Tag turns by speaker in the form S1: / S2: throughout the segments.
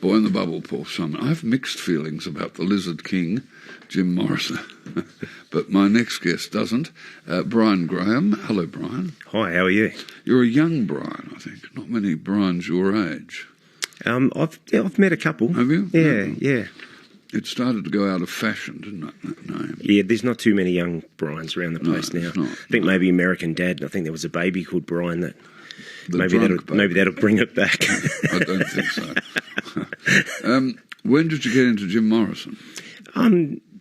S1: Boy in the Bubble, Paul Simon. I have mixed feelings about the Lizard King, Jim Morrison, but my next guest doesn't. Brian Graham. Hello, Brian.
S2: Hi, how are you?
S1: You're a young Brian, I think. Not many Brians your age.
S2: I've met a couple.
S1: Have you?
S2: Yeah.
S1: It started to go out of fashion, didn't it, that name?
S2: Yeah, there's not too many young Brians around the place now.
S1: Not,
S2: I think maybe American Dad. I think there was a baby called Brian that maybe that'll bring it back.
S1: I don't think so. When did you get into Jim Morrison?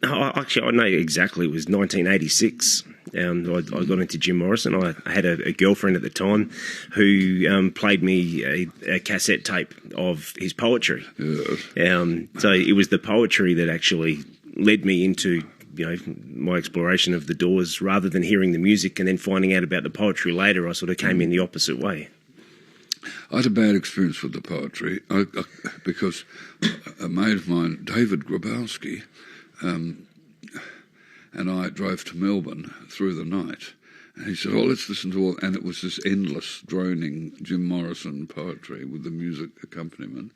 S2: Actually, I know exactly. It was 1986. I got into Jim Morrison. I had a girlfriend at the time who played me a cassette tape of his poetry.
S1: Yes.
S2: So it was the poetry that actually led me into my exploration of the Doors, rather than hearing the music and then finding out about the poetry later. I sort of came in the opposite way.
S1: I had a bad experience with the poetry because a mate of mine, David Grabowski, and I drove to Melbourne through the night, and he said, let's listen to all, and it was this endless droning Jim Morrison poetry with the music accompaniment,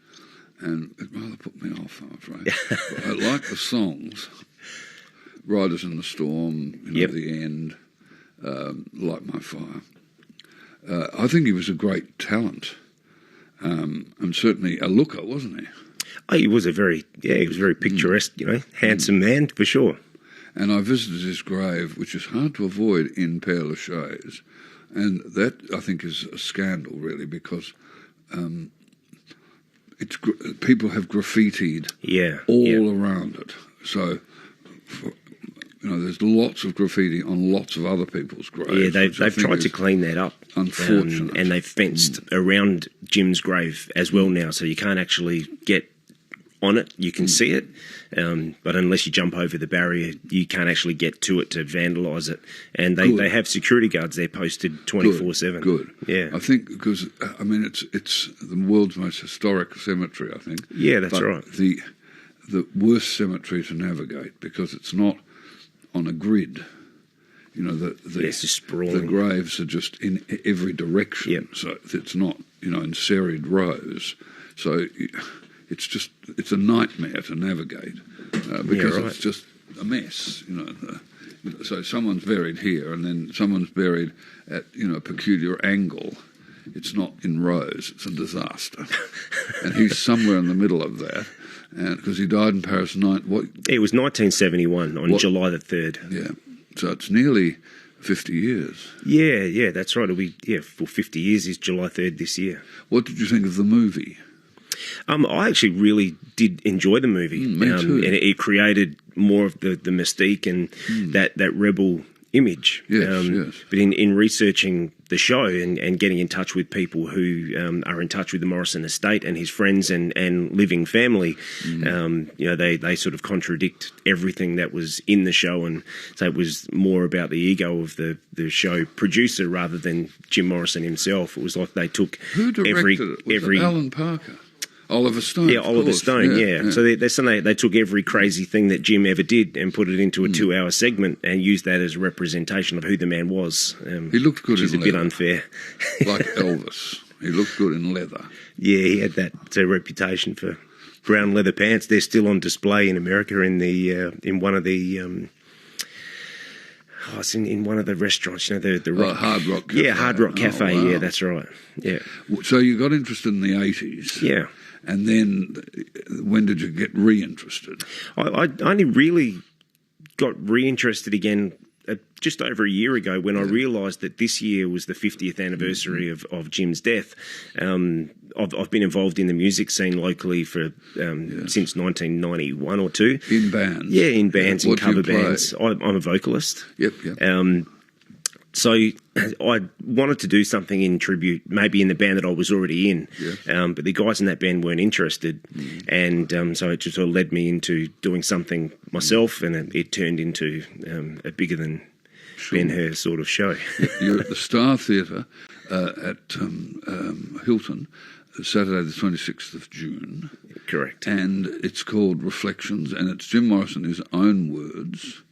S1: and it rather put me off, I'm afraid. But I like the songs. Riders in the Storm, The End, Light My Fire. I think he was a great talent, and certainly a looker, wasn't he?
S2: Oh, he was very picturesque, handsome man for sure.
S1: And I visited his grave, which is hard to avoid in Pere Lachaise, and that I think is a scandal, really, because people have graffitied all around it. So, there's lots of graffiti on lots of other people's graves.
S2: Yeah, they've tried to clean that up.
S1: Unfortunate.
S2: And they've fenced around Jim's grave as well now, so you can't actually get on it. You can see it, but unless you jump over the barrier, you can't actually get to it to vandalise it. And they have security guards there posted 24/7.
S1: Good.
S2: Yeah.
S1: I think because, it's the world's most historic cemetery, I think.
S2: Yeah, that's right.
S1: The worst cemetery to navigate because it's not on a grid.
S2: It's just sprawling.
S1: The graves are just in every direction.
S2: Yep.
S1: So it's not, in serried rows. So it's a nightmare to navigate because it's just a mess. So someone's buried here, and then someone's buried at a peculiar angle. It's not in rows. It's a disaster, and he's somewhere in the middle of that. And because he died in Paris, it
S2: was 1971 on July the 3rd.
S1: Yeah, so it's nearly 50 years.
S2: Yeah, that's right. It'll be for 50 years is July 3rd this year.
S1: What did you think of the movie?
S2: I actually really did enjoy the movie.
S1: Me too.
S2: And it created more of the mystique and that rebel image.
S1: Yes.
S2: But in researching the show and getting in touch with people who are in touch with the Morrison estate and his friends and living family, they sort of contradict everything that was in the show, and so it was more about the ego of the show producer rather than Jim Morrison himself. It was like they took
S1: Who directed it? Was it Alan Parker? Oliver Stone.
S2: Yeah, Oliver Stone, yeah. So they're saying they took every crazy thing that Jim ever did and put it into a 2-hour segment and used that as a representation of who the man was.
S1: He looked good in leather.
S2: Which is a bit unfair.
S1: Like Elvis. He looked good in leather.
S2: Yeah, he had that reputation for brown leather pants. They're still on display in America in one of the... it's in one of the restaurants, the rock.
S1: Hard Rock Cafe.
S2: Yeah, Hard Rock Cafe,
S1: wow.
S2: Yeah, that's right. Yeah.
S1: So you got interested in the 80s.
S2: Yeah.
S1: And then when did you get reinterested?
S2: I only really got reinterested again just over a year ago when I realised that this year was the 50th anniversary of Jim's death. I've been involved in the music scene locally for since 1991 or two.
S1: In bands?
S2: Yeah, in bands, in cover
S1: play?
S2: bands. I'm a vocalist.
S1: Yep.
S2: So I wanted to do something in tribute, maybe in the band that I was already in, but the guys in that band weren't interested, and so it just sort of led me into doing something myself, and it turned into a bigger than Ben-Hur sort of show.
S1: You're at the Star Theatre at Hilton, Saturday the 26th of June.
S2: Correct.
S1: And it's called Reflections, and it's Jim Morrison, his own words.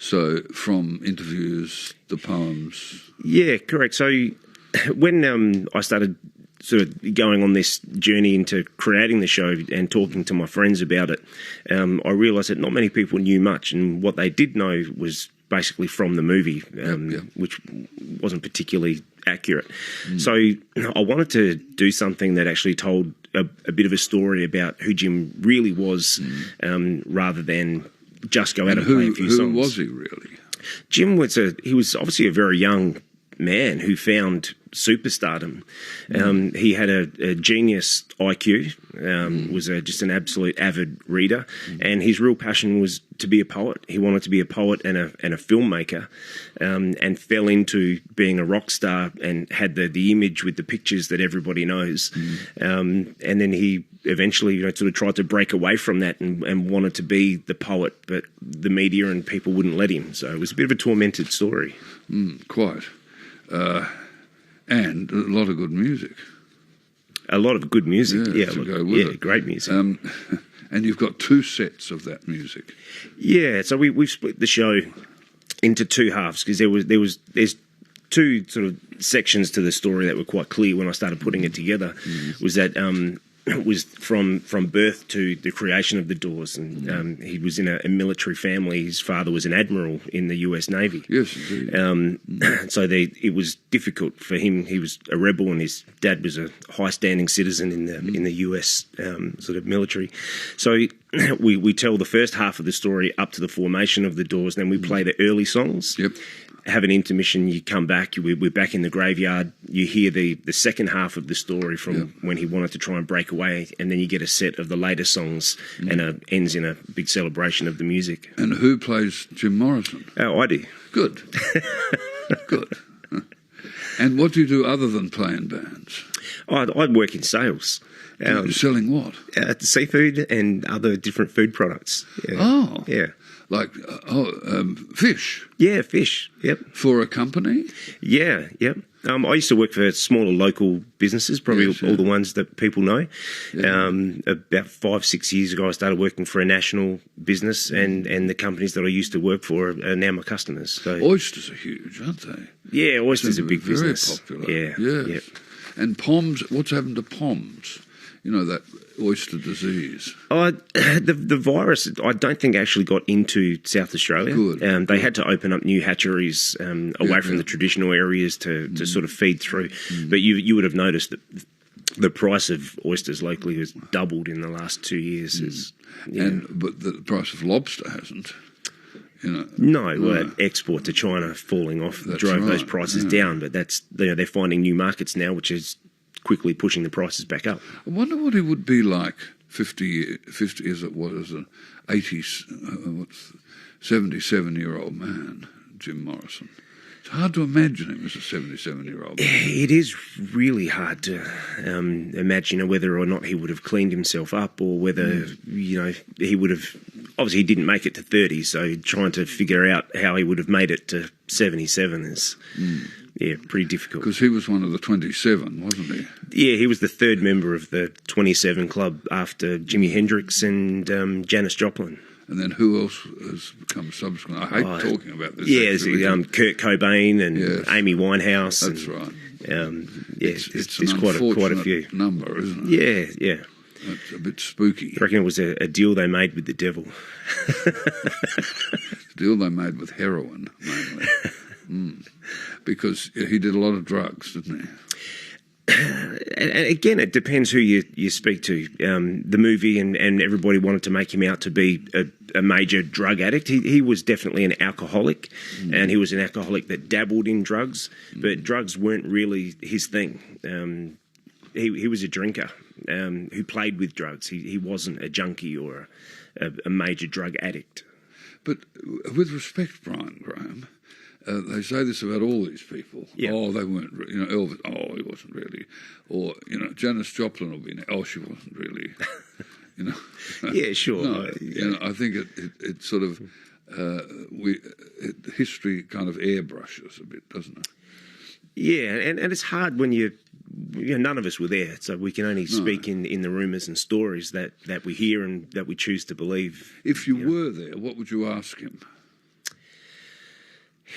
S1: So from interviews, the poems.
S2: Yeah, correct. So when I started sort of going on this journey into creating the show and talking to my friends about it, I realised that not many people knew much, and what they did know was basically from the movie, which wasn't particularly accurate. So I wanted to do something that actually told a bit of a story about who Jim really was, rather than just go out and play a few songs.
S1: Who was he really?
S2: Jim was he was obviously a very young man who found superstardom. He had a genius IQ, was just an absolute avid reader, and his real passion was to be a poet. He wanted to be a poet and a filmmaker, and fell into being a rock star and had the image with the pictures that everybody knows. And then he eventually sort of tried to break away from that and wanted to be the poet, but the media and people wouldn't let him. So it was a bit of a tormented story.
S1: Quite. And a lot of good music.
S2: A lot of good music, great music.
S1: And you've got 2 sets of that music.
S2: Yeah, so we've split the show into 2 halves because there's 2 sort of sections to the story that were quite clear when I started putting it together. Was that it was from birth to the creation of the Doors, and he was in a military family. His father was an admiral in the US Navy.
S1: Yes, indeed.
S2: So it was difficult for him. He was a rebel, and his dad was a high-standing citizen in the US sort of military. So we tell the first half of the story up to the formation of the Doors, then we play the early songs.
S1: Yep.
S2: Have an intermission, you come back, we're back in the graveyard, you hear the second half of the story from when he wanted to try and break away, and then you get a set of the later songs, and ends in a big celebration of the music.
S1: And who plays Jim Morrison?
S2: Oh, I do.
S1: Good. Good. And what do you do other than play in bands?
S2: I work in sales.
S1: You're selling what?
S2: Seafood and other different food products. Yeah.
S1: Oh.
S2: Yeah.
S1: Like, fish?
S2: Yeah, fish, yep.
S1: For a company?
S2: Yeah, yep. I used to work for smaller local businesses, probably all the ones that people know. Yeah. About 5-6 years ago, I started working for a national business, and the companies that I used to work for are now my customers. So.
S1: Oysters are huge, aren't they?
S2: Yeah, oysters are a big business.
S1: Very popular.
S2: Yeah.
S1: Yes.
S2: Yep.
S1: And POMS, what's happened to POMS? You know, that oyster disease.
S2: The virus, I don't think actually got into South Australia.
S1: Good.
S2: They had to open up new hatcheries away from the traditional areas to sort of feed through. But you would have noticed that the price of oysters locally has doubled in the last 2 years.
S1: But the price of lobster hasn't. You know,
S2: no. Export to China falling off drove those prices down. But they're finding new markets now, which is quickly pushing the prices back up.
S1: I wonder what he would be like 50 as it was an 77-year-old man, Jim Morrison. It's hard to imagine him as a 77-year-old man.
S2: It is really hard to imagine whether or not he would have cleaned himself up, or whether he would have. Obviously, he didn't make it to 30, so trying to figure out how he would have made it to 77 is. Yeah, pretty difficult.
S1: Because he was one of the 27, wasn't he?
S2: Yeah, he was the 3rd member of the 27 club after Jimi Hendrix and Janis Joplin.
S1: And then who else has become subsequent? I hate talking about this.
S2: Yeah, Kurt Cobain and Amy Winehouse.
S1: That's right.
S2: It's quite a few.
S1: Number, isn't it?
S2: Yeah.
S1: That's a bit spooky.
S2: I reckon it was a deal they made with the devil.
S1: A deal they made with heroin, mainly. Because he did a lot of drugs, didn't he?
S2: And again, it depends who you speak to. The movie and everybody wanted to make him out to be a major drug addict. He was definitely an alcoholic, and he was an alcoholic that dabbled in drugs, but drugs weren't really his thing. He was a drinker who played with drugs. He wasn't a junkie or a major drug addict. But
S1: with respect, Brian Graham, they say this about all these people.
S2: Yeah.
S1: Oh, they weren't, Elvis, oh, he wasn't really. Or, Janis Joplin will be, oh, she wasn't really,
S2: Yeah, sure.
S1: No, I think it sort of, history kind of airbrushes a bit, doesn't it?
S2: Yeah, and it's hard when none of us were there, so we can only speak in the rumours and stories that we hear and that we choose to believe.
S1: If you were there, what would you ask him?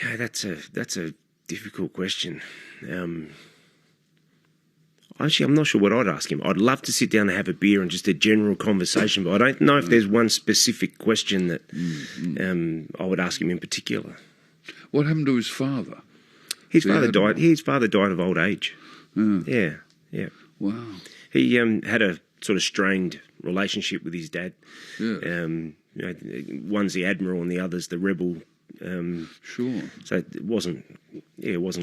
S2: Yeah, that's a difficult question. Actually, I'm not sure what I'd ask him. I'd love to sit down and have a beer and just a general conversation, but I don't know if there's one specific question that I would ask him in particular.
S1: What happened to his father?
S2: His father died. His father died of old age. Yeah.
S1: Wow.
S2: He had a sort of strained relationship with his dad.
S1: Yeah.
S2: One's the admiral and the other's the rebel.
S1: Sure.
S2: So it wasn't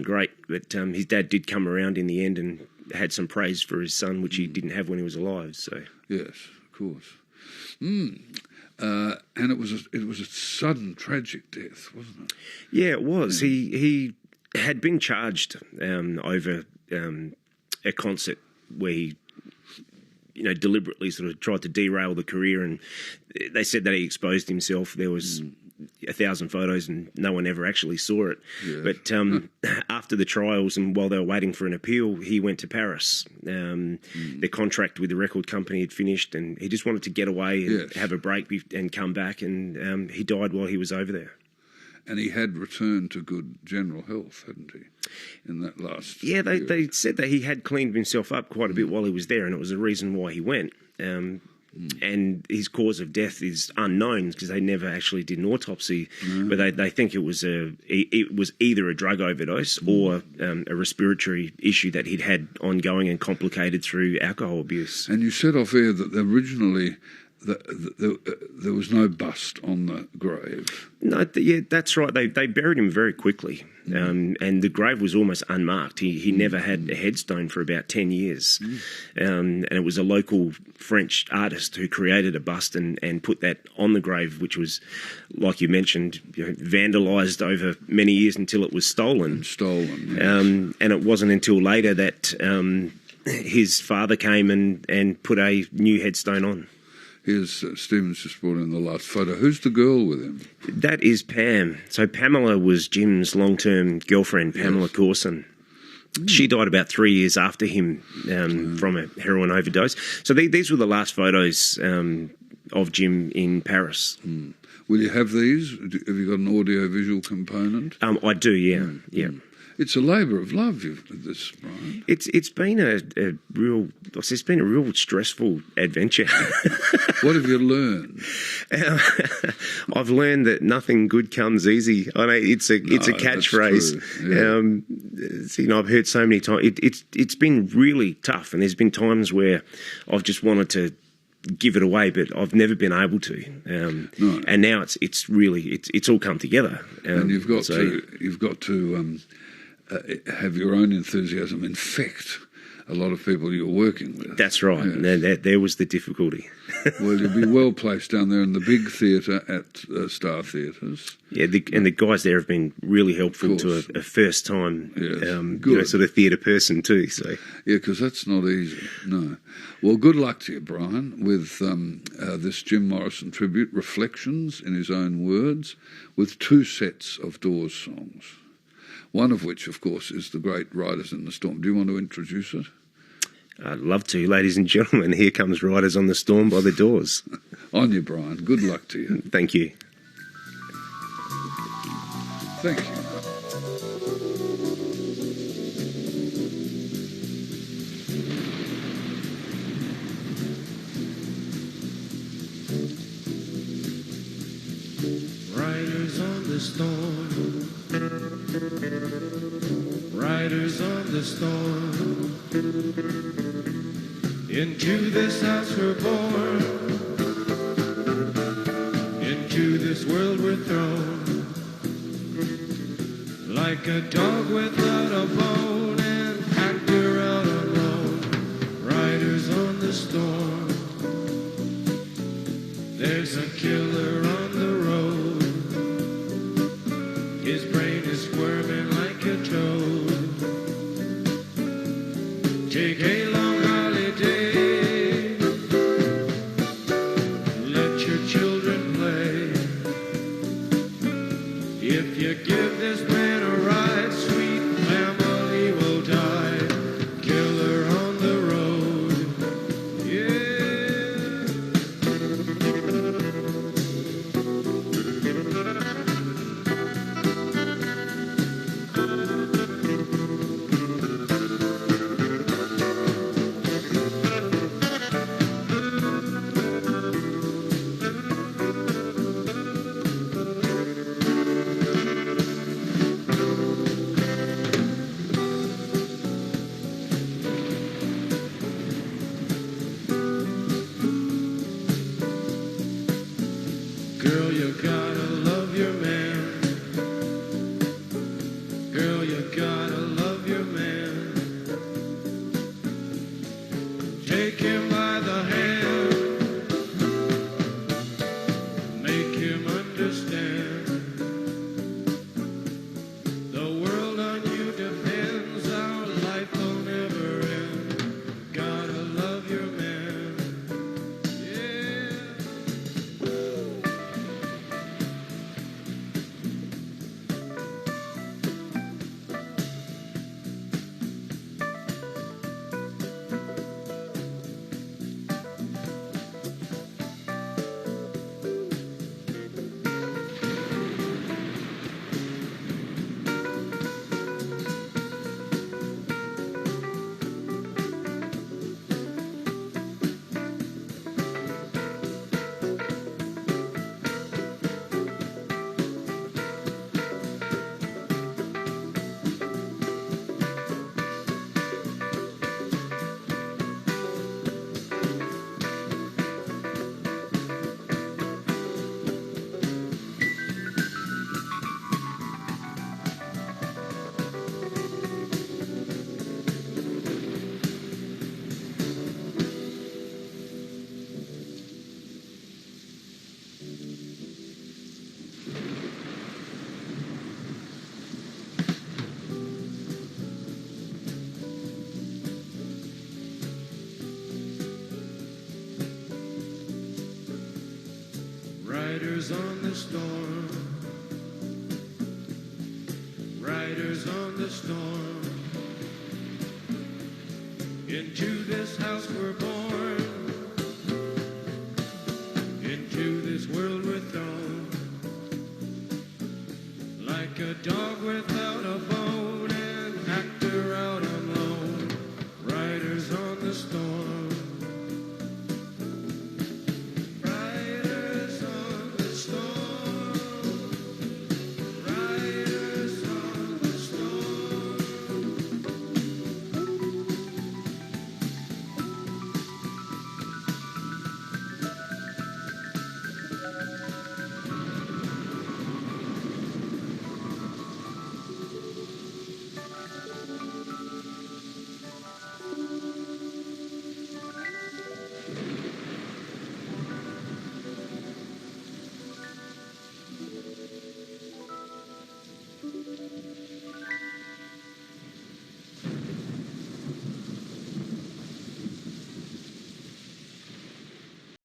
S2: great. But his dad did come around in the end and had some praise for his son, which he didn't have when he was alive. So
S1: yes, of course. And it was a sudden, tragic death, wasn't it?
S2: Yeah, it was. He had been charged over a concert where he, deliberately sort of tried to derail the career, and they said that he exposed himself. There was 1,000 photos and no one ever actually saw it. Yes. But after the trials and while they were waiting for an appeal, he went to Paris. The contract with the record company had finished and he just wanted to get away and have a break and come back, and he died while he was over there.
S1: And he had returned to good general health, hadn't he, in that last
S2: Yeah, they said that he had cleaned himself up quite a bit while he was there, and it was the reason why he went. And his cause of death is unknown because they never actually did an autopsy, but they think it was either a drug overdose or a respiratory issue that he'd had ongoing and complicated through alcohol abuse.
S1: And you said off air that originally there was no bust on the grave.
S2: No, that's right. They buried him very quickly, and the grave was almost unmarked. He never had a headstone for about 10 years, and it was a local French artist who created a bust and put that on the grave, which was, like you mentioned, vandalised over many years until it was stolen. Yes. And it wasn't until later that his father came and put a new headstone on.
S1: Here's Stephen's just brought in the last photo. Who's the girl with him?
S2: That is Pam. So Pamela was Jim's long-term girlfriend, Pamela Corson. She died about 3 years after him from a heroin overdose. So these were the last photos of Jim in Paris.
S1: Will you have these? Have you got an audio-visual component?
S2: I do, yeah.
S1: It's a labour of love, this, Brian.
S2: It's been a real stressful adventure.
S1: What have you learned?
S2: I've learned that nothing good comes easy. I know it's a catchphrase. Yeah. I've heard so many times. It's been really tough, and there's been times where I've just wanted to give it away, but I've never been able to. And now it's really all come together.
S1: And you've got to have your own enthusiasm infect a lot of people you're working with.
S2: That's right. Yes. There was the difficulty.
S1: Well, you'll be well placed down there in the big theatre at Star Theatres.
S2: Yeah, and the guys there have been really helpful to a first-time sort of theatre person too. So
S1: yeah, because that's not easy. No. Well, good luck to you, Brian, with this Jim Morrison tribute, Reflections in his own words, with 2 sets of Doors songs. One of which, of course, is the great Riders in the Storm. Do you want to introduce it?
S2: I'd love to. Ladies and gentlemen, here comes Riders on the Storm by the Doors.
S1: On you, Brian. Good luck to you.
S2: Thank you.
S1: Thank you.
S3: Riders on the storm. Riders on the storm. Into this house we're born. Into this world we're thrown. Like a dog without a bone, and packed around alone. Riders on the storm. There's a killer on the road. His brain is squirming like a toad. Take a long holiday. Let your children play. If you give this man a ride, sweet family will die. Killer on the road. Yeah. Riders on the storm. Riders on the storm. Into this house we're born.